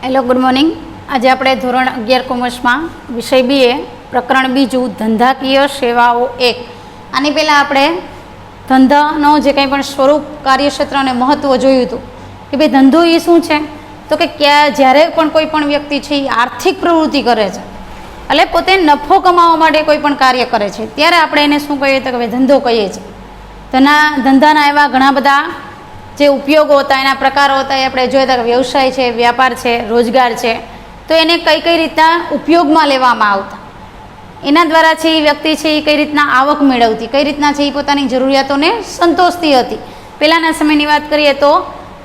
Hello, good morning. આજે આપણે ધોરણ 11 કોમર્સમાં વિષય બીએ પ્રકરણ બીજું ધંધાકીય સેવાઓ 1. આની પહેલાં આપણે ધંધાનો જે કંઈ પણ સ્વરૂપ, કાર્યક્ષેત્ર અને મહત્ત્વ જોયું હતું કે ભાઈ ધંધો એ શું છે, તો કે જ્યારે પણ કોઈ પણ વ્યક્તિ છે એ આર્થિક પ્રવૃત્તિ કરે છે, એટલે પોતે નફો કમાવા માટે કોઈ પણ કાર્ય કરે છે, ત્યારે આપણે એને શું કહીએ તો કે ભાઈ ધંધો કહીએ છીએ. ધંધાના એવા ઘણા બધા જે ઉપયોગો હતા, એના પ્રકારો હતા, એ આપણે જોયા હતા કે વ્યવસાય છે, વ્યાપાર છે, રોજગાર છે. તો એને કઈ રીતના ઉપયોગમાં લેવામાં આવતા, એના દ્વારા છે એ વ્યક્તિ છે એ કઈ રીતના આવક મેળવતી, કઈ રીતના છે એ પોતાની જરૂરિયાતોને સંતોષતી હતી. પહેલાંના સમયની વાત કરીએ તો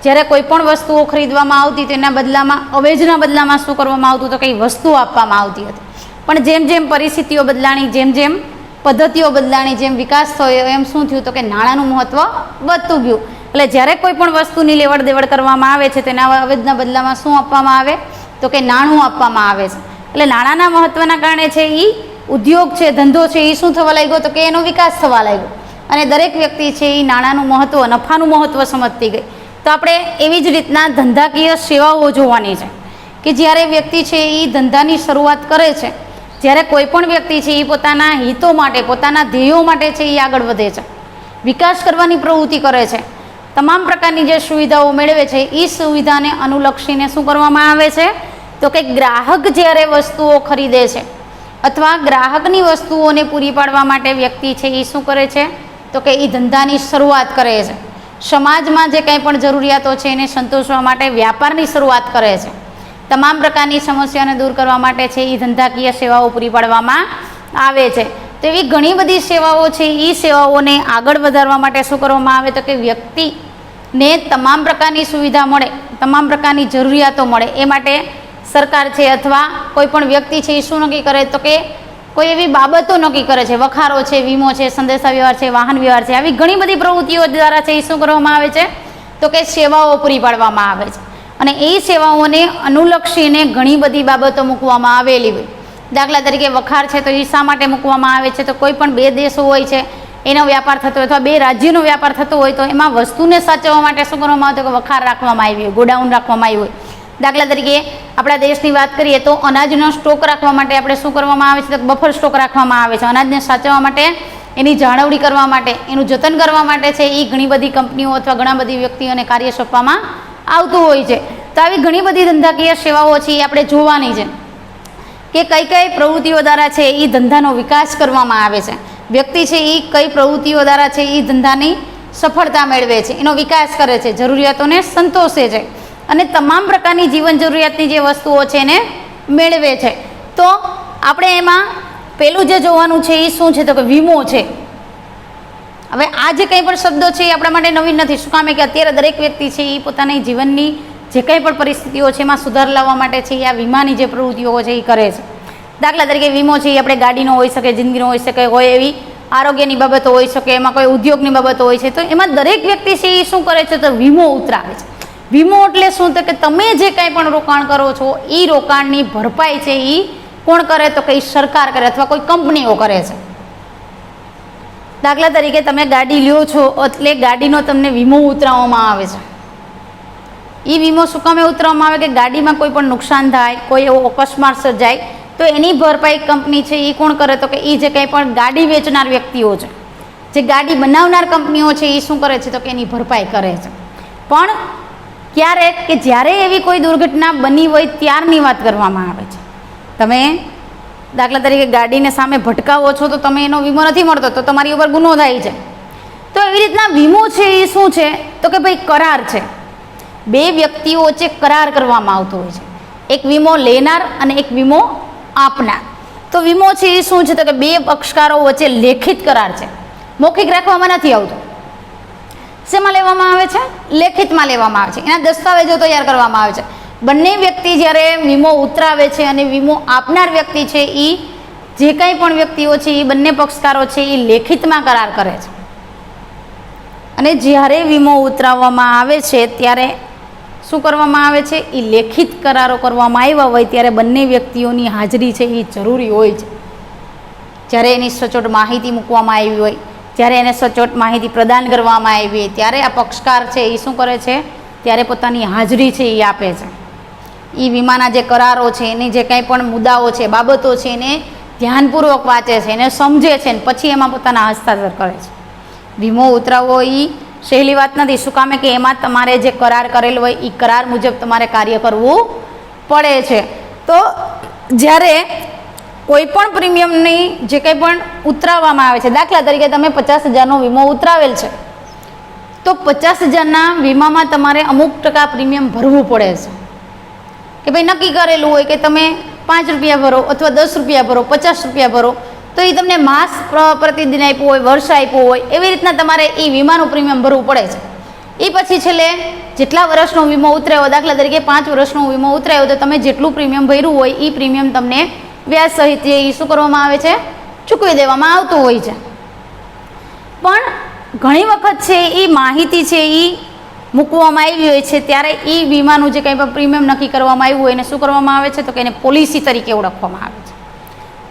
જ્યારે કોઈ પણ વસ્તુઓ ખરીદવામાં આવતી તો એના બદલામાં, અવેજના બદલામાં શું કરવામાં આવતું તો કંઈ વસ્તુ આપવામાં આવતી હતી. પણ જેમ જેમ પરિસ્થિતિઓ બદલાણી, જેમ જેમ પદ્ધતિઓ બદલાણી, જેમ વિકાસ થયો, એમ શું થયું તો કે નાણાંનું મહત્ત્વ વધતું ગયું. એટલે જ્યારે કોઈ પણ વસ્તુની લેવડ દેવડ કરવામાં આવે છે તેના અવેજના બદલામાં શું આપવામાં આવે તો કે નાણું આપવામાં આવે છે. એટલે નાણાંના મહત્ત્વના કારણે છે એ ઉદ્યોગ છે, ધંધો છે, એ શું થવા લાગ્યો તો કે એનો વિકાસ થવા લાગ્યો. અને દરેક વ્યક્તિ છે એ નાણાંનું મહત્ત્વ, નફાનું મહત્ત્વ સમજતી ગઈ. તો આપણે એવી જ રીતના ધંધાકીય સેવાઓ જોવાની છે કે જ્યારે વ્યક્તિ છે એ ધંધાની શરૂઆત કરે છે, જ્યારે કોઈ પણ વ્યક્તિ છે એ પોતાના હિતો માટે, પોતાના ધ્યેયો માટે છે એ આગળ વધે છે, વિકાસ કરવાની પ્રવૃત્તિ કરે છે, તમામ પ્રકારની જે સુવિધાઓ મેળવે છે એ સુવિધાને અનુલક્ષીને શું કરવામાં આવે છે તો કે ગ્રાહક જ્યારે વસ્તુઓ ખરીદે છે અથવા ગ્રાહકની વસ્તુઓને પૂરી પાડવા માટે વ્યક્તિ છે એ શું કરે છે તો કે એ ધંધાની શરૂઆત કરે છે. સમાજમાં જે કંઈ પણ જરૂરિયાતો છે એને સંતોષવા માટે વ્યાપારની શરૂઆત કરે છે. તમામ પ્રકારની સમસ્યાને દૂર કરવા માટે છે એ ધંધાકીય સેવાઓ પૂરી પાડવામાં આવે છે. તો એવી ઘણી બધી સેવાઓ છે, એ સેવાઓને આગળ વધારવા માટે શું કરવામાં આવે તો કે વ્યક્તિને તમામ પ્રકારની સુવિધા મળે, તમામ પ્રકારની જરૂરિયાતો મળે, એ માટે સરકાર છે અથવા કોઈ પણ વ્યક્તિ છે એ શું નક્કી કરે તો કે કોઈ એવી બાબતો નક્કી કરે છે. વખારો છે, વીમો છે, સંદેશા વ્યવહાર છે, વાહન વ્યવહાર છે, આવી ઘણી બધી પ્રવૃત્તિઓ દ્વારા છે એ શું કરવામાં આવે છે તો કે સેવાઓ પૂરી પાડવામાં આવે છે. અને એ સેવાઓને અનુલક્ષીને ઘણી બધી બાબતો મૂકવામાં આવેલી હોય. દાખલા તરીકે વખાર છે તો એ શા માટે મૂકવામાં આવે છે તો કોઈ પણ બે દેશો હોય છે એનો વ્યાપાર થતો હોય અથવા બે રાજ્યનો વ્યાપાર થતો હોય તો એમાં વસ્તુને સાચવવા માટે શું કરવામાં આવે તો કે વખાર રાખવામાં આવી હોય, ગોડાઉન રાખવામાં આવ્યું હોય. દાખલા તરીકે આપણા દેશની વાત કરીએ તો અનાજનો સ્ટોક રાખવા માટે આપણે શું કરવામાં આવે છે તો બફર સ્ટોક રાખવામાં આવે છે. અનાજને સાચવવા માટે, એની જાળવણી કરવા માટે, એનું જતન કરવા માટે છે એ ઘણી બધી કંપનીઓ અથવા ઘણા બધી વ્યક્તિઓને કાર્ય સોંપવામાં આવતું હોય છે. તો આવી ઘણી બધી ધંધાકીય સેવાઓ છે એ આપણે જોવાની છે કે કઈ કઈ પ્રવૃત્તિઓ દ્વારા છે એ ધંધાનો વિકાસ કરવામાં આવે છે. વ્યક્તિ છે એ કઈ પ્રવૃત્તિઓ દ્વારા છે એ ધંધાની સફળતા મેળવે છે, એનો વિકાસ કરે છે, જરૂરિયાતોને સંતોષે છે અને તમામ પ્રકારની જીવન જરૂરિયાતની જે વસ્તુઓ છે એને મેળવે છે. તો આપણે એમાં પહેલું જે જોવાનું છે એ શું છે તો કે વીમો છે. હવે આ જે કંઈ પણ શબ્દો છે એ આપણા માટે નવીન નથી. શું કામ કે અત્યારે દરેક વ્યક્તિ છે એ પોતાની જીવનની જે કંઈ પણ પરિસ્થિતિઓ છે એમાં સુધાર લાવવા માટે છે એ આ વીમાની જે પ્રવૃત્તિઓ છે એ કરે છે. દાખલા તરીકે વીમો છે એ આપણે ગાડીનો હોઈ શકે, જિંદગીનો હોઈ શકે, હોય એવી આરોગ્યની બાબતો હોઈ શકે, એમાં કોઈ ઉદ્યોગની બાબતો હોય છે. તો એમાં દરેક વ્યક્તિ છે એ શું કરે છે તો વીમો ઉતરાવે છે. વીમો એટલે શું તો કે તમે જે કંઈ પણ રોકાણ કરો છો એ રોકાણની ભરપાઈ છે એ કોણ કરે તો કે સરકાર કરે અથવા કોઈ કંપનીઓ કરે છે. દાખલા તરીકે તમે ગાડી લ્યો છો એટલે ગાડીનો તમને વીમો ઉતરાવવામાં આવે છે. એ વીમો શું કામે ઉતરવામાં આવે કે ગાડીમાં કોઈ પણ નુકસાન થાય, કોઈ એવો અકસ્માત સર્જાય તો એની ભરપાઈ કંપની છે એ કોણ કરે તો કે એ જે કંઈ પણ ગાડી વેચનાર વ્યક્તિઓ છે, જે ગાડી બનાવનાર કંપનીઓ છે એ શું કરે છે તો કે એની ભરપાઈ કરે છે. પણ ક્યારેક કે જ્યારે એવી કોઈ દુર્ઘટના બની હોય ત્યારની વાત કરવામાં આવે છે. તમે દાખલા તરીકે ગાડીને સામે ભટકાવો છો તો તમે એનો વીમો નથી મળતો તો તમારી ઉપર ગુનો થાય છે. તો એવી રીતના વીમો છે એ શું છે તો કે ભાઈ કરાર છે. બે વ્યક્તિઓ વચ્ચે કરાર કરવામાં આવતો હોય છે, એક વીમો લેનાર અને એક વીમો આપનાર. તો વીમો છે એ શું છે તો કે બે પક્ષકારો વચ્ચે લેખિત કરાર છે, મૌખિક રાખવામાં નથી આવતો. શેમાં લેવામાં આવે છે? લેખિતમાં લેવામાં આવે છે. એના દસ્તાવેજો તૈયાર કરવામાં આવે છે. બંને વ્યક્તિ જ્યારે વીમો ઉતરાવે છે અને વીમો આપનાર વ્યક્તિ છે એ જે કંઈ પણ વ્યક્તિઓ છે એ બંને પક્ષકારો છે એ લેખિતમાં કરાર કરે છે. અને જ્યારે વીમો ઉતરાવવામાં આવે છે ત્યારે શું કરવામાં આવે છે એ લેખિત કરારો કરવામાં આવ્યા હોય ત્યારે બંને વ્યક્તિઓની હાજરી છે એ જરૂરી હોય છે. જ્યારે એની સચોટ માહિતી મૂકવામાં આવી હોય, જ્યારે એને સચોટ માહિતી પ્રદાન કરવામાં આવી હોય ત્યારે આ પક્ષકાર છે એ શું કરે છે ત્યારે પોતાની હાજરી છે એ આપે છે. એ વીમાના જે કરારો છે એની જે કંઈ પણ મુદ્દાઓ છે, બાબતો છે એને ધ્યાનપૂર્વક વાંચે છે, એને સમજે છે ને પછી એમાં પોતાના હસ્તાક્ષર કરે છે. વીમો ઉતરાવવો એ સહેલી વાત નથી. શું કામે કે એમાં તમારે જે કરાર કરેલો હોય એ કરાર મુજબ તમારે કાર્ય કરવું પડે છે. તો જ્યારે કોઈ પણ પ્રીમિયમની જે કંઈ પણ ઉતરાવવામાં આવે છે, દાખલા તરીકે તમે 50,000નો વીમો ઉતરાવેલ છે, તો 50,000ના વીમામાં તમારે અમુક ટકા પ્રીમિયમ ભરવું પડે છે. કે ભાઈ નક્કી કરેલું હોય કે તમે 5 રૂપિયા ભરો અથવા 10 રૂપિયા ભરો, 50 રૂપિયા ભરો, તો એ તમને માસ પ્રતિદિન આપ્યું હોય, વર્ષ આપ્યું હોય, એવી રીતના તમારે એ વીમાનું પ્રીમિયમ ભરવું પડે છે. એ પછી છેલ્લે જેટલા વર્ષનો વીમો ઉતરાયો, દાખલા તરીકે 5 વર્ષનો વીમો ઉતરાયો, તો તમે જેટલું પ્રીમિયમ ભર્યું હોય એ પ્રીમિયમ તમને વ્યાજ સહિત એ શું કરવામાં આવે છે, ચૂકવી દેવામાં આવતું હોય છે. પણ ઘણી વખત છે એ માહિતી છે એ મૂકવામાં આવી હોય છે ત્યારે એ વીમાનું જે કંઈ પણ પ્રીમિયમ નક્કી કરવામાં આવ્યું હોય એને શું કરવામાં આવે છે, તો કે એને પોલિસી તરીકે ઓળખવામાં આવે છે.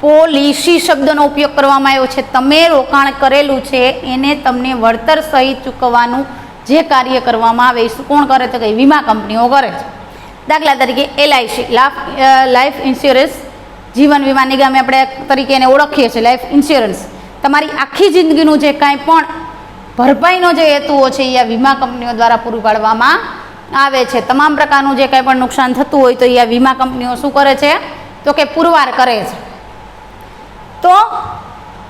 પોલિસી શબ્દનો ઉપયોગ કરવામાં આવ્યો છે. તમે રોકાણ કરેલું છે એને તમને વળતર સહિત ચૂકવવાનું જે કાર્ય કરવામાં આવે એ કોણ કરે, તો કે વીમા કંપનીઓ કરે છે. દાખલા તરીકે LIC, લાઈફ ઇન્સ્યોરન્સ, જીવન વીમા નિગમ આપણે તરીકે એને ઓળખીએ છીએ. લાઈફ ઇન્સ્યોરન્સ તમારી આખી જિંદગીનું જે કાંઈ પણ ભરપાઈનો જે હેતુઓ છે એ આ વીમા કંપનીઓ દ્વારા પૂરું પાડવામાં આવે છે. તમામ પ્રકારનું જે કાંઈ પણ નુકસાન થતું હોય તો એ આ વીમા કંપનીઓ શું કરે છે, તો કે પુરવાર કરે છે. તો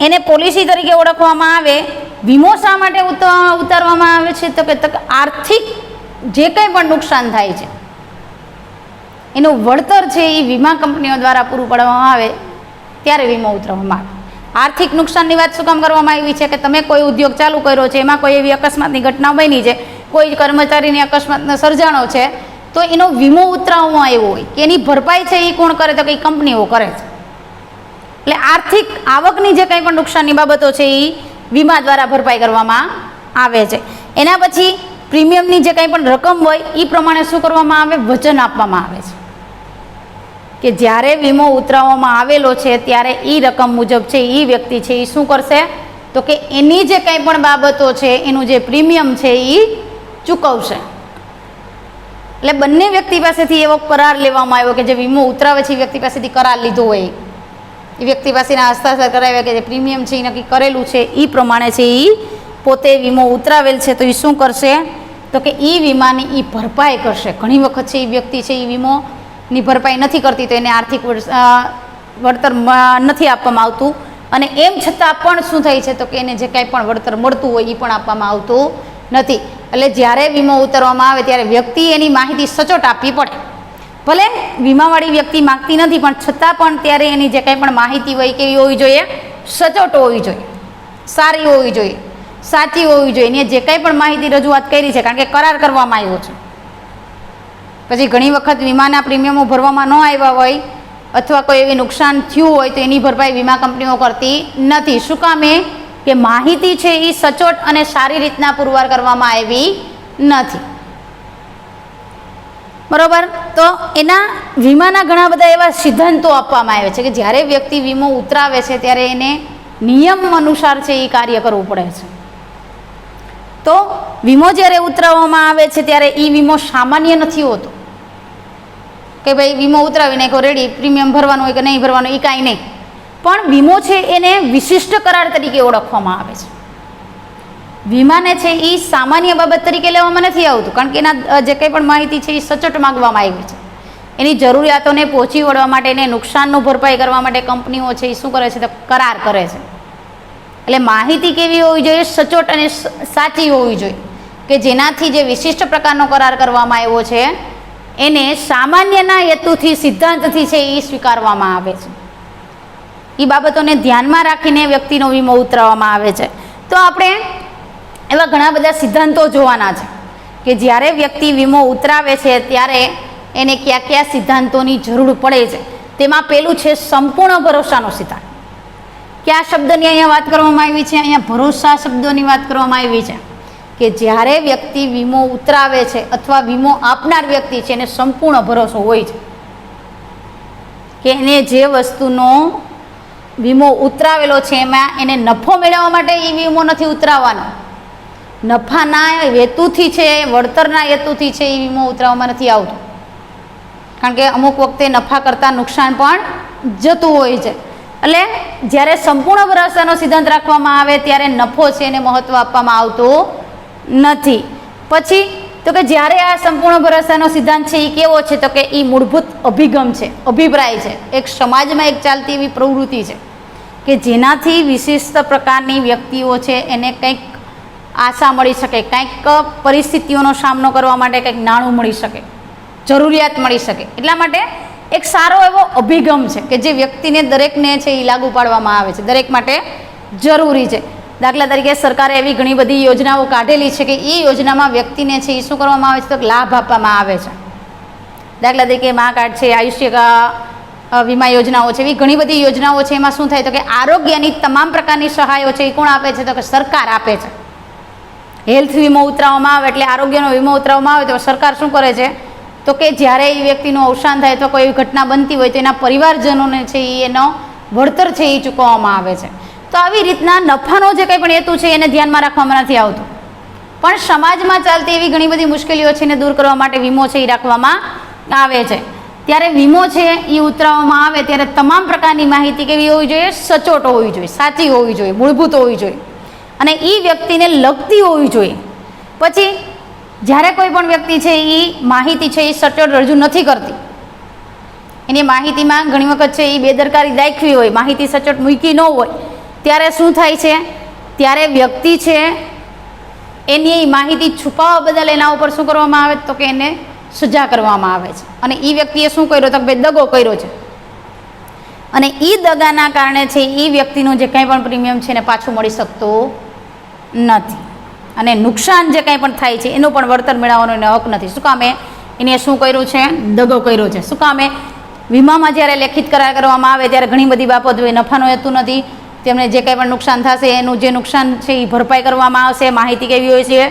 એને પોલિસી તરીકે ઓળખવામાં આવે. વીમો શા માટે ઉતારવામાં આવે છે, તો કે આર્થિક જે કંઈ પણ નુકસાન થાય છે એનું વળતર છે એ વીમા કંપનીઓ દ્વારા પૂરું પાડવામાં આવે ત્યારે વીમો ઉતારવામાં આવે. આર્થિક નુકસાનની વાત શું કામ કરવામાં આવી છે, કે તમે કોઈ ઉદ્યોગ ચાલુ કર્યો છે, એમાં કોઈ એવી અકસ્માતની ઘટના બની છે, કોઈ કર્મચારીની અકસ્માતને સર્જાણો છે, તો એનો વીમો ઉતરાવવામાં આવ્યો હોય કે એની ભરપાઈ છે એ કોણ કરે, તો કે કંપનીઓ કરે છે. એટલે આર્થિક આવકની જે કંઈ પણ નુકસાનની બાબતો છે એ વીમા દ્વારા ભરપાઈ કરવામાં આવે છે. એના પછી પ્રીમિયમની જે કંઈ પણ રકમ હોય એ પ્રમાણે શું કરવામાં આવે, વચન આપવામાં આવે છે કે જ્યારે વીમો ઉતરાવવામાં આવેલો છે ત્યારે એ રકમ મુજબ છે એ વ્યક્તિ છે એ શું કરશે, તો કે એની જે કંઈ પણ બાબતો છે એનું જે પ્રીમિયમ છે એ ચૂકવશે. એટલે બંને વ્યક્તિ પાસેથી એવો કરાર લેવામાં આવ્યો કે જે વીમો ઉતરાવે છે એ વ્યક્તિ પાસેથી કરાર લીધો હોય, એ વ્યક્તિ પાસેના હસ્તાક્ષર કરાવ્યા કે જે પ્રીમિયમ છે એ નક્કી કરેલું છે એ પ્રમાણે છે એ પોતે વીમો ઉતરાવેલ છે, તો એ શું કરશે, તો કે એ વીમાની એ ભરપાઈ કરશે. ઘણી વખત છે એ વ્યક્તિ છે એ વીમોની ભરપાઈ નથી કરતી તો એને આર્થિક વળતર નથી આપવામાં આવતું, અને એમ છતાં પણ શું થાય છે, તો કે એને જે કાંઈ પણ વળતર મળતું હોય એ પણ આપવામાં આવતું નથી. એટલે જ્યારે વીમો ઉતારવામાં આવે ત્યારે વ્યક્તિ એની માહિતી સચોટ આપવી પડે. ભલે વીમાવાળી વ્યક્તિ માગતી નથી પણ છતાં પણ ત્યારે એની જે કંઈ પણ માહિતી હોય કેવી હોવી જોઈએ, સચોટ હોવી જોઈએ, સારી હોવી જોઈએ, સાચી હોવી જોઈએ. એને જે કંઈ પણ માહિતી રજૂઆત કરી છે, કારણ કે કરાર કરવામાં આવ્યો છે. પછી ઘણી વખત વીમાના પ્રીમિયમો ભરવામાં ન આવ્યા હોય અથવા કોઈ એવી નુકસાન થયું હોય તો એની ભરપાઈ વીમા કંપનીઓ કરતી નથી. શું કામે, કે માહિતી છે એ સચોટ અને સારી રીતના પુરવાર કરવામાં આવી નથી. બરાબર. તો એના વીમાના ઘણા બધા એવા સિદ્ધાંતો આપવામાં આવે છે કે જ્યારે વ્યક્તિ વીમો ઉતરાવે છે ત્યારે એને નિયમ અનુસાર છે એ કાર્ય કરવું પડે છે. તો વીમો જ્યારે ઉતરાવવામાં આવે છે ત્યારે એ વીમો સામાન્ય નથી હોતો કે ભાઈ વીમો ઉતરાવી નાખો રેડી, પ્રીમિયમ ભરવાનું હોય કે નહીં ભરવાનું એ કાંઈ નહીં. પણ વીમો છે એને વિશિષ્ટ કરાર તરીકે ઓળખવામાં આવે છે. વીમાને છે એ સામાન્ય બાબત તરીકે લેવામાં નથી આવતું, કારણ કે એના જે કંઈ પણ માહિતી છે એ સચોટ માગવામાં આવી છે. એની જરૂરિયાતોને પહોંચી વળવા માટે, એને નુકસાનનું ભરપાઈ કરવા માટે કંપનીઓ છે એ શું કરે છે, તો કરાર કરે છે. એટલે માહિતી કેવી હોવી જોઈએ, સચોટ અને સાચી હોવી જોઈએ કે જેનાથી જે વિશિષ્ટ પ્રકારનો કરાર કરવામાં આવ્યો છે એને સામાન્યના હેતુથી, સિદ્ધાંતથી છે એ સ્વીકારવામાં આવે છે. એ બાબતોને ધ્યાનમાં રાખીને વ્યક્તિનો વીમો ઉતરાવવામાં આવે છે. તો આપણે એવા ઘણા બધા સિદ્ધાંતો જોવાના છે કે જ્યારે વ્યક્તિ વીમો ઉતરાવે છે ત્યારે એને કયા કયા સિદ્ધાંતોની જરૂર પડે છે. તેમાં પહેલું છે સંપૂર્ણ ભરોસાનો સિદ્ધાંત. કયા શબ્દની અહીંયા વાત કરવામાં આવી છે, અહીંયા ભરોસા શબ્દોની વાત કરવામાં આવી છે કે જ્યારે વ્યક્તિ વીમો ઉતરાવે છે અથવા વીમો આપનાર વ્યક્તિ છે એને સંપૂર્ણ ભરોસો હોય છે કે એને જે વસ્તુનો વીમો ઉતરાવેલો છે એમાં એને નફો મેળવવા માટે એ વીમો નથી ઉતરાવવાનો, નફાના હેતુથી છે, વળતરના હેતુથી છે એ વીમો ઉતરાવવામાં નથી આવતો. કારણ કે અમુક વખતે નફા કરતાં નુકસાન પણ જતું હોય છે. એટલે જ્યારે સંપૂર્ણ ભરોસાનો સિદ્ધાંત રાખવામાં આવે ત્યારે નફો છે એને મહત્ત્વ આપવામાં આવતું નથી. પછી તો કે જ્યારે આ સંપૂર્ણ ભરોસાનો સિદ્ધાંત છે એ કેવો છે, તો કે એ મૂળભૂત અભિગમ છે, અભિપ્રાય છે, એક સમાજમાં એક ચાલતી એવી પ્રવૃત્તિ છે કે જેનાથી વિશિષ્ટ પ્રકારની વ્યક્તિઓ છે એને કંઈક આશા મળી શકે, કંઈક પરિસ્થિતિઓનો સામનો કરવા માટે કંઈક નાણું મળી શકે, જરૂરિયાત મળી શકે. એટલા માટે એક સારો એવો અભિગમ છે કે જે વ્યક્તિને દરેકને છે એ લાગુ પાડવામાં આવે છે, દરેક માટે જરૂરી છે. દાખલા તરીકે સરકારે એવી ઘણી બધી યોજનાઓ કાઢેલી છે કે એ યોજનામાં વ્યક્તિને છે એ શું કરવામાં આવે છે, તો લાભ આપવામાં આવે છે. દાખલા તરીકે મા કાર્ડ છે, આયુષ્ય વીમા યોજનાઓ છે, એવી ઘણી બધી યોજનાઓ છે. એમાં શું થાય તો કે આરોગ્યની તમામ પ્રકારની સહાયો છે એ કોણ આપે છે, તો કે સરકાર આપે છે. હેલ્થ વીમો ઉતરાવવામાં આવે એટલે આરોગ્યનો વીમો ઉતરાવવામાં આવે તો સરકાર શું કરે છે, તો કે જ્યારે એ વ્યક્તિનું અવસાન થાય તો કોઈ એવી ઘટના બનતી હોય તો એના પરિવારજનોને છે એ એનો વળતર છે એ ચૂકવવામાં આવે છે. તો આવી રીતના નફાનો જે કંઈ પણ હેતુ છે એને ધ્યાનમાં રાખવામાં નથી આવતું, પણ સમાજમાં ચાલતી એવી ઘણી બધી મુશ્કેલીઓ છે એને દૂર કરવા માટે વીમો છે એ રાખવામાં આવે છે. ત્યારે વીમો છે એ ઉતરાવવામાં આવે ત્યારે તમામ પ્રકારની માહિતી કેવી હોવી જોઈએ, સચોટ હોવી જોઈએ, સાચી હોવી જોઈએ, મૂળભૂત હોવી જોઈએ અને એ વ્યક્તિને લગતી હોવી જોઈએ. પછી જ્યારે કોઈ પણ વ્યક્તિ છે એ માહિતી છે એ સચોટ રજૂ નથી કરતી, એની માહિતીમાં ઘણી વખત છે એ બેદરકારી દાખવી હોય, માહિતી સચોટ મૂકી ન હોય, ત્યારે શું થાય છે, ત્યારે વ્યક્તિ છે એની માહિતી છુપાવવા બદલ એના ઉપર શું કરવામાં આવે, તો કે એને સજા કરવામાં આવે છે. અને એ વ્યક્તિએ શું કર્યો, તો કે ભાઈ દગો કર્યો છે અને એ દગાના કારણે છે એ વ્યક્તિનું જે કંઈ પણ પ્રીમિયમ છે એને પાછું મળી શકતું નથી અને નુકસાન જે કંઈ પણ થાય છે એનું પણ વળતર મેળવવાનો એને હક નથી. શું કામે, એને શું કર્યું છે, દગો કર્યો છે. શું કામે, વીમામાં જ્યારે લેખિત કરાર કરવામાં આવે ત્યારે ઘણી બધી બાબતો હોય, નફાનો હેતુ નથી, તેમને જે કંઈ પણ નુકસાન થશે એનું જે નુકસાન છે એ ભરપાઈ કરવામાં આવશે. માહિતી કેવી હોય છે,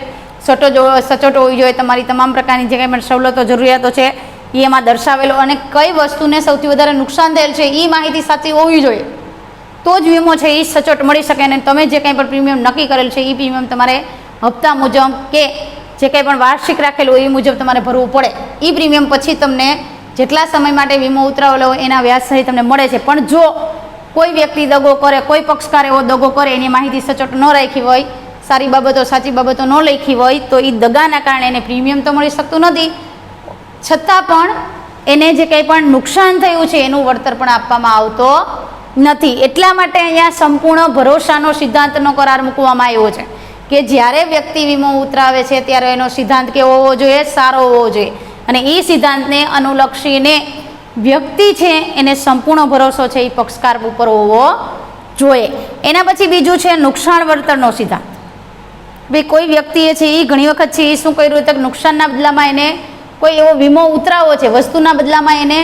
સચોટ હોવી જોઈએ, તમારી તમામ પ્રકારની જે કંઈ પણ સવલતો જરૂરિયાતો છે એ એમાં દર્શાવેલો અને કઈ વસ્તુને સૌથી વધારે નુકસાન થયેલ છે એ માહિતી સાચી હોવી જોઈએ, તો જ વીમો છે એ સચોટ મળી શકે અને તમે જે કંઈ પણ પ્રીમિયમ નક્કી કરેલ છે એ પ્રીમિયમ તમારે હપ્તા મુજબ કે જે કંઈ પણ વાર્ષિક રાખેલું હોય એ મુજબ તમારે ભરવું પડે. એ પ્રીમિયમ પછી તમને જેટલા સમય માટે વીમો ઉતરાવેલો હોય એના વ્યાજ સહિત તમને મળે છે. પણ જો કોઈ વ્યક્તિ દગો કરે, કોઈ પક્ષકાર એવો દગો કરે, એની માહિતી સચોટ ન રાખી હોય, સારી બાબતો સાચી બાબતો ન લખી હોય, તો એ દગાના કારણે એને પ્રીમિયમ તો મળી શકતું નથી, છતાં પણ એને જે કંઈ પણ નુકસાન થયું છે એનું વળતર પણ આપવામાં આવતો નથી. એટલા માટે અહીંયા સંપૂર્ણ ભરોસાનો સિદ્ધાંતનો કરાર મૂકવામાં આવ્યો છે કે જ્યારે વ્યક્તિ વીમો ઉતરાવે છે ત્યારે એનો સિદ્ધાંત કેવો હોવો જોઈએ, સારો હોવો જોઈએ અને એ સિદ્ધાંતને અનુલક્ષીને વ્યક્તિ છે એને સંપૂર્ણ ભરોસો છે એ પક્ષકાર ઉપર હોવો જોઈએ. એના પછી બીજું છે નુકસાન વળતરનો સિદ્ધાંત. ભાઈ કોઈ વ્યક્તિએ છે એ ઘણી વખત છે એ શું કર્યું, તો નુકસાનના બદલામાં એને કોઈ એવો વીમો ઉતરાવો છે, વસ્તુના બદલામાં એને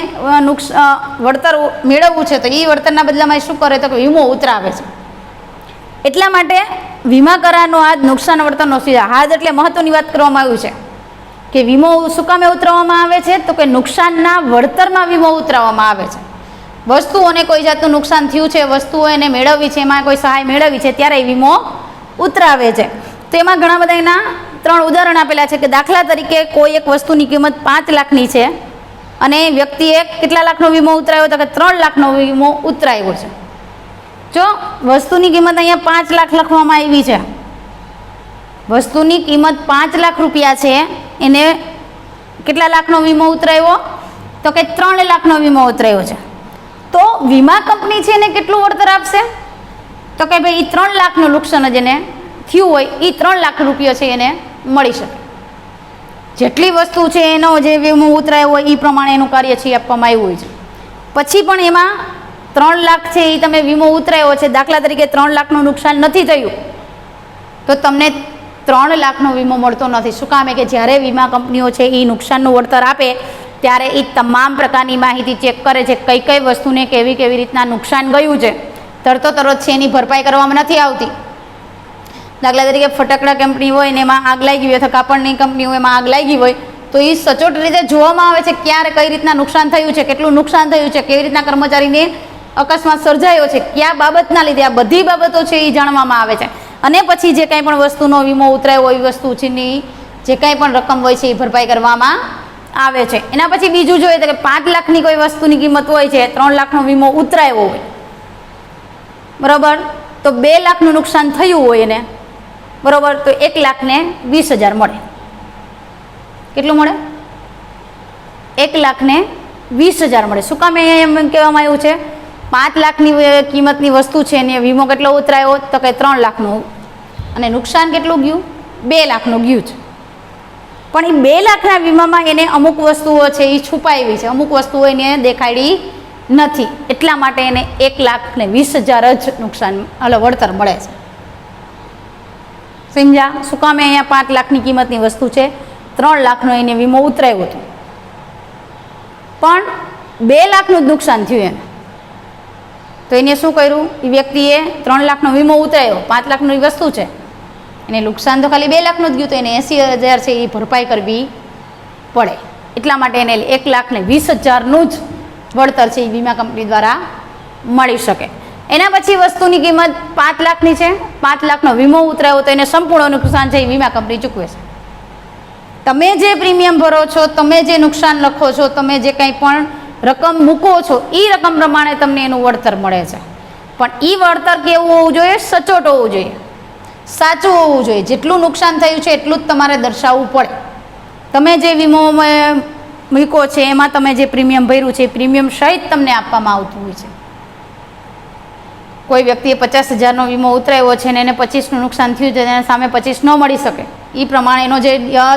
વળતર મેળવવું છે, તો એ વળતરના બદલામાં એ શું કરે, તો વીમો ઉતરાવે છે. એટલા માટે વીમા કરારનો હાથ નુકસાન વળતરનો સિદ્ધાંત, હાથ એટલે મહત્વની વાત કરવામાં આવ્યું છે કે વીમો શું કામે ઉતરાવવામાં આવે છે, તો કે નુકસાનના વળતરમાં વીમો ઉતરાવવામાં આવે છે. વસ્તુઓને કોઈ જાતનું નુકસાન થયું છે, વસ્તુઓ એને મેળવવી છે, એમાં કોઈ સહાય મેળવવી છે ત્યારે વીમો ઉતરાવે છે. તો એમાં ઘણા બધા એના 3 ઉદાહરણ આપેલા છે કે દાખલા તરીકે કોઈ એક વસ્તુની કિંમત 5 લાખની છે અને વ્યક્તિએ કેટલા લાખનો વીમો ઉતરાવ્યો, તો કે 3 લાખનો વીમો ઉતરાવ્યો છે. જો વસ્તુની કિંમત અહીંયા 5 લાખ લખવામાં આવી છે, વસ્તુની કિંમત 5 લાખ રૂપિયા છે, એને કેટલા લાખનો વીમો ઉતરાવ્યો, તો કે 3 લાખનો વીમો ઉતરાવ્યો છે. તો વીમા કંપની છે એને કેટલું વળતર આપશે, તો કે ભાઈ એ 3 લાખનું નુકસાન જ એને થયું હોય એ 3 લાખ રૂપિયા છે એને મળી શકે. જેટલી વસ્તુ છે એનો જે વીમો ઉતરાયો હોય એ પ્રમાણે એનું કાર્ય છે આપવામાં આવ્યું હોય છે. પછી પણ એમાં 3 લાખ છે એ તમે વીમો ઉતરાયો છે, દાખલા તરીકે 3 લાખનું નુકસાન નથી થયું તો તમને 3 લાખનો વીમો મળતો નથી. શું કામે, કે જ્યારે વીમા કંપનીઓ છે એ નુકસાનનું વળતર આપે ત્યારે એ તમામ પ્રકારની માહિતી ચેક કરે છે, કઈ કઈ વસ્તુને કેવી કેવી રીતના નુકસાન ગયું છે, તરત છે એની ભરપાઈ કરવામાં નથી આવતી. દાખલા તરીકે ફટાકડા કંપની હોય ને એમાં આગ લાગી હોય અથવા કાપડની કંપની હોય એમાં આગ લાગી હોય તો એ સચોટ રીતે જોવામાં આવે છે ક્યારે કઈ રીતના નુકસાન થયું છે, કેટલું નુકસાન થયું છે, કેવી રીતના કર્મચારીને અકસ્માત સર્જાયો છે, કયા બાબતના લીધે, આ બધી બાબતો છે એ જાણવામાં આવે છે. અને પછી જે કંઈ પણ વસ્તુનો વીમો ઉતરાયો હોય એ વસ્તુ છે જે કંઈ પણ રકમ હોય છે એ ભરપાઈ કરવામાં આવે છે. એના પછી બીજું જોઈએ તો કે 5 લાખની કોઈ વસ્તુની કિંમત હોય છે, 3 લાખનો વીમો ઉતરાયો હોય, બરાબર, તો 2 લાખનું નુકસાન થયું હોય એને, બરાબર, તો 1,20,000 મળે. કેટલું મળે? 1,20,000 મળે. શું કામ એમ કહેવામાં આવ્યું છે? 5 લાખની કિંમતની વસ્તુ છે એને વીમો કેટલો ઉતરાયો? તો કે 3 લાખનું, અને નુકસાન કેટલું ગયું? 2 લાખનું ગયું છે. પણ એ 2 લાખના વીમામાં એને અમુક વસ્તુઓ છે એ છુપાવી છે, અમુક વસ્તુઓ એને દેખાડી નથી, એટલા માટે એને 1,20,000 જ નુકસાન વળતર મળે છે. સમજ્યા? શું કામ અહીંયા 5 લાખની કિંમતની વસ્તુ છે, 3 લાખનો એને વીમો ઉતરાવ્યો હતો, પણ 2 લાખનું જ નુકસાન થયું એને. તો એને શું કર્યું? એ વ્યક્તિએ 3 લાખનો વીમો ઉતરાવ્યો, 5 લાખની વસ્તુ છે, એને નુકસાન તો ખાલી 2 લાખનું જ ગયું, તો એને 80,000 છે એ ભરપાઈ કરવી પડે. એટલા માટે એને 1,20,000નું જ વળતર છે એ વીમા કંપની દ્વારા મળી શકે. એના પછી વસ્તુની કિંમત 5 લાખની છે, 5 લાખનો વીમો ઉતરાયો તો એને સંપૂર્ણ નુકસાન છે એ વીમા કંપની ચૂકવે છે. તમે જે પ્રીમિયમ ભરો છો, તમે જે નુકસાન લખો છો, તમે જે કંઈ પણ રકમ મૂકો છો એ રકમ પ્રમાણે તમને એનું વળતર મળે છે. પણ એ વળતર કેવું હોવું જોઈએ? સચોટ હોવું જોઈએ, સાચું હોવું જોઈએ. જેટલું નુકસાન થયું છે એટલું જ તમારે દર્શાવવું પડે. તમે જે વીમો મૂકો છે એમાં તમે જે પ્રીમિયમ ભર્યું છે એ પ્રીમિયમ સહિત તમને આપવામાં આવતું હોય છે. કોઈ વ્યક્તિએ 50,000નો વીમો ઉતરાવ્યો છે અને એને 25નું નુકસાન થયું છે, એને સામે 25 ન મળી શકે, એ પ્રમાણે એનો જે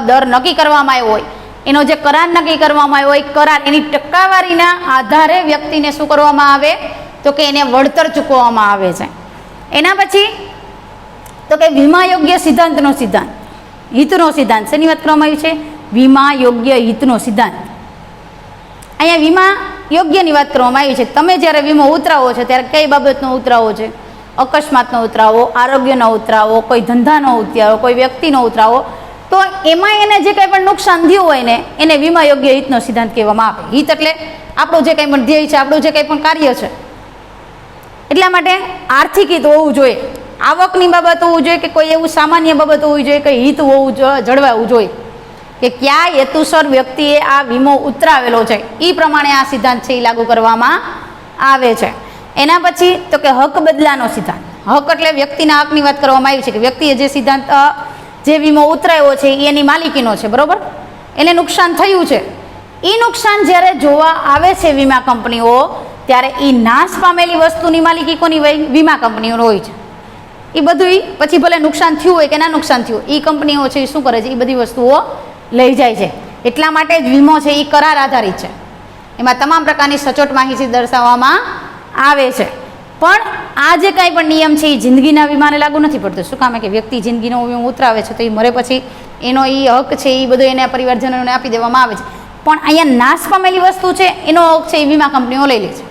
દર નક્કી કરવામાં આવ્યો હોય, એનો જે કરાર નક્કી કરવામાં આવ્યો હોય, કરાર એની ટકાવારીના આધારે વ્યક્તિને શું કરવામાં આવે? તો કે એને વળતર ચૂકવવામાં આવે છે. એના પછી તો કે વીમા યોગ્ય સિદ્ધાંતનો સિદ્ધાંત, હિતનો સિદ્ધાંત. શેની વાત કરવામાં આવી છે? વીમા યોગ્ય હિતનો સિદ્ધાંત. અહીંયા વીમા યોગ્યની વાત કરવામાં આવી છે. તમે જ્યારે વીમો ઉતરાવો છો ત્યારે કઈ બાબતનો ઉતરાવો છે? અકસ્માતનો ઉતરાવો, આરોગ્યનો ઉતરાવો, કોઈ ધંધાનો ઉતરાવો, કોઈ વ્યક્તિનો ઉતરાવો, તો એમાં એને જે કંઈ પણ નુકસાન થયું હોય ને એને વીમા યોગ્ય હિતનો સિદ્ધાંત કહેવામાં આવે. હિત એટલે આપણું જે કંઈ પણ ધ્યેય છે, આપણું જે કંઈ પણ કાર્ય છે. એટલા માટે આર્થિક હિત હોવું જોઈએ, આવકની બાબત હોવું જોઈએ, કે કોઈ એવું સામાન્ય બાબત હોવી જોઈએ કે હિત હોવું જળવાવું જોઈએ કે કયા હેતુસર વ્યક્તિએ આ વીમો ઉતરાવેલો છે, એ પ્રમાણે આ સિદ્ધાંત છે એ લાગુ કરવામાં આવે છે. એના પછી તો કે હક બદલાનો સિદ્ધાંત. હક એટલે વ્યક્તિના હકની વાત કરવામાં આવી છે કે વ્યક્તિએ જે સિદ્ધાંત જે વીમો ઉતરાવ્યો છે એ એની માલિકીનો છે, બરાબર, એને નુકસાન થયું છે. એ નુકસાન જ્યારે જોવા આવે છે વીમા કંપનીઓ, ત્યારે એ નાશ પામેલી વસ્તુની માલિકી કોની હોય? વીમા કંપનીઓનો હોય છે. એ બધું પછી ભલે નુકસાન થયું હોય કે ના નુકસાન થયું, એ કંપનીઓ છે એ શું કરે છે? એ બધી વસ્તુઓ લઈ જાય છે. એટલા માટે જ વીમો છે એ કરાર આધારિત છે, એમાં તમામ પ્રકારની સચોટ માહિતી દર્શાવવામાં આવે છે. પણ આ જે કાંઈ પણ નિયમ છે એ જિંદગીના વીમાને લાગુ નથી પડતો. શું કામ? કે વ્યક્તિ જિંદગીનો વીમો ઉતરાવે છે તો એ મરે પછી એનો એ હક છે એ બધો એને પરિવારજનોને આપી દેવામાં આવે છે. પણ અહીંયા નાશ પામેલી વસ્તુ છે એનો હક છે એ વીમા કંપનીઓ લઈ લે છે.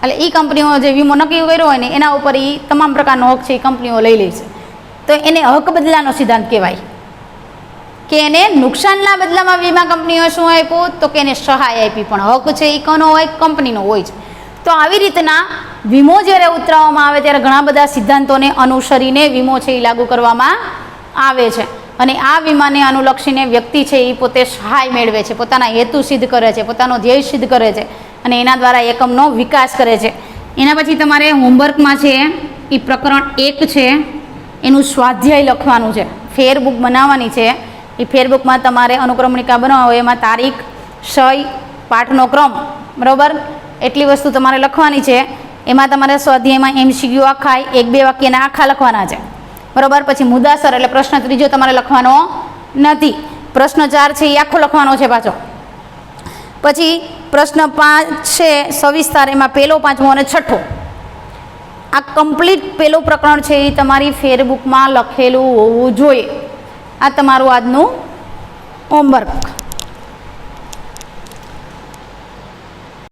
એટલે એ કંપનીઓ જે વીમો નક્કી કર્યો હોય ને એના ઉપર એ તમામ પ્રકારનો હક છે એ કંપનીઓ લઈ લે છે. તો એને હક બદલાનો સિદ્ધાંત કહેવાય કે એને નુકસાનના બદલામાં વીમા કંપનીઓ શું આપ્યું? તો કે એને સહાય આપી. પણ હક છે એ કોનો હોય? કંપનીનો હોય છે. તો આવી રીતના વીમો જ્યારે ઉતરાવવામાં આવે ત્યારે ઘણા બધા સિદ્ધાંતોને અનુસરીને વીમો છે એ લાગુ કરવામાં આવે છે. અને આ વીમાને અનુલક્ષીને વ્યક્તિ છે એ પોતે સહાય મેળવે છે, પોતાના હેતુ સિદ્ધ કરે છે, પોતાનો ધ્યેય સિદ્ધ કરે છે, અને એના દ્વારા એકમનો વિકાસ કરે છે. એના પછી તમારે હોમવર્કમાં છે એ પ્રકરણ 1 છે એનું સ્વાધ્યાય લખવાનું છે, ફેરબુક બનાવવાની છે. એ ફેરબુકમાં તમારે અનુક્રમણિકા બનાવો, એમાં તારીખ, સહી, પાઠનો ક્રમ, બરાબર, એટલી વસ્તુ તમારે લખવાની છે. એમાં તમારે સ્વાધ્યાયમાં MCQ આખા 1-2 વાક્યના આખા લખવાના છે, બરાબર. પછી મુદ્દાસર એટલે પ્રશ્ન ત્રીજો તમારે લખવાનો નથી. પ્રશ્ન 4 છે એ આખો લખવાનો છે પાછો. પછી પ્રશ્ન 5 છે સવિસ્તાર, એમાં પહેલો, 5મો અને 6થો. આ કમ્પ્લીટ પહેલું પ્રકરણ છે એ તમારી ફેરબુકમાં લખેલું હોવું જોઈએ. આ તમારું આજનું હોમવર્ક.